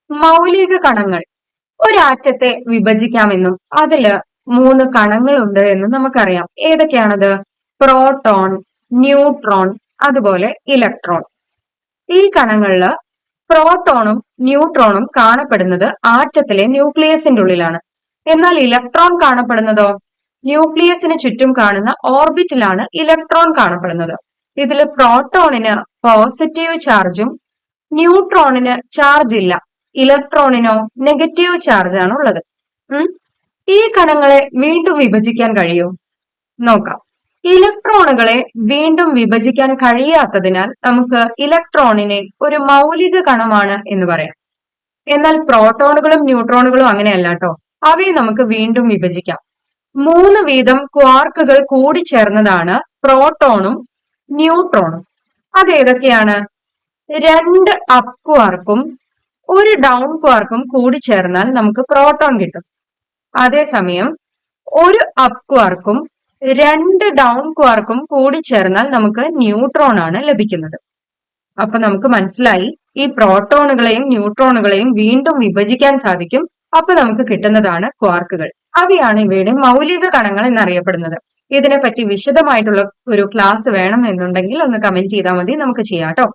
മൗലിക കണങ്ങൾ ഒരാറ്റത്തെ വിഭജിക്കാമെന്നും അതില് 3 കണങ്ങളുണ്ട് എന്നും നമുക്കറിയാം. ഏതൊക്കെയാണത്? പ്രോട്ടോൺ, ന്യൂട്രോൺ, അതുപോലെ ഇലക്ട്രോൺ. ഈ കണങ്ങളില് പ്രോട്ടോണും ന്യൂട്രോണും കാണപ്പെടുന്നത് ആറ്റത്തിലെ ന്യൂക്ലിയസിന്റെ ഉള്ളിലാണ്. എന്നാൽ ഇലക്ട്രോൺ കാണപ്പെടുന്നതോ ന്യൂക്ലിയസിന് ചുറ്റും കാണുന്ന ഓർബിറ്റിലാണ് ഇലക്ട്രോൺ കാണപ്പെടുന്നത്. ഇതില് പ്രോട്ടോണിന് പോസിറ്റീവ് ചാർജും ന്യൂട്രോണിന് ചാർജ് ഇല്ല, ഇലക്ട്രോണിനോ നെഗറ്റീവ് ചാർജ് ആണ് ഉള്ളത്. ഈ കണങ്ങളെ വീണ്ടും വിഭജിക്കാൻ കഴിയോ? നോക്കാം. ഇലക്ട്രോണുകളെ വീണ്ടും വിഭജിക്കാൻ കഴിയാത്തതിനാൽ നമുക്ക് ഇലക്ട്രോണിനെ ഒരു മൗലിക കണമാണ് എന്ന് പറയാം. എന്നാൽ പ്രോട്ടോണുകളും ന്യൂട്രോണുകളും അങ്ങനെയല്ല കേട്ടോ. അവയെ നമുക്ക് വീണ്ടും വിഭജിക്കാം. 3 വീതം ക്വാർക്കുകൾ കൂടിച്ചേർന്നതാണ് പ്രോട്ടോണും ന്യൂട്രോണും. അതേതൊക്കെയാണ്? 2 അപ്പ് ക്വാർക്കും 1 ഡൗൺ ക്വാർക്കും കൂടിച്ചേർന്നാൽ നമുക്ക് പ്രോട്ടോൺ കിട്ടും. അതേസമയം 1 അപ്പ് ക്വാർക്കും 2 ഡൗൺ ക്വാർക്കും കൂടിച്ചേർന്നാൽ നമുക്ക് ന്യൂട്രോൺ ആണ് ലഭിക്കുന്നത്. അപ്പൊ നമുക്ക് മനസ്സിലായി ഈ പ്രോട്ടോണുകളെയും ന്യൂട്രോണുകളെയും വീണ്ടും വിഭജിക്കാൻ സാധിക്കും. അപ്പൊ നമുക്ക് കിട്ടുന്നതാണ് ക്വാർക്കുകൾ. അവയാണ് ഇവയുടെ മൗലിക കണങ്ങൾ എന്നറിയപ്പെടുന്നത്. ഇതിനെപ്പറ്റി വിശദമായിട്ടുള്ള ഒരു ക്ലാസ് വേണം എന്നുണ്ടെങ്കിൽ ഒന്ന് കമന്റ് ചെയ്താൽ മതി, നമുക്ക് ചെയ്യാം കേട്ടോ.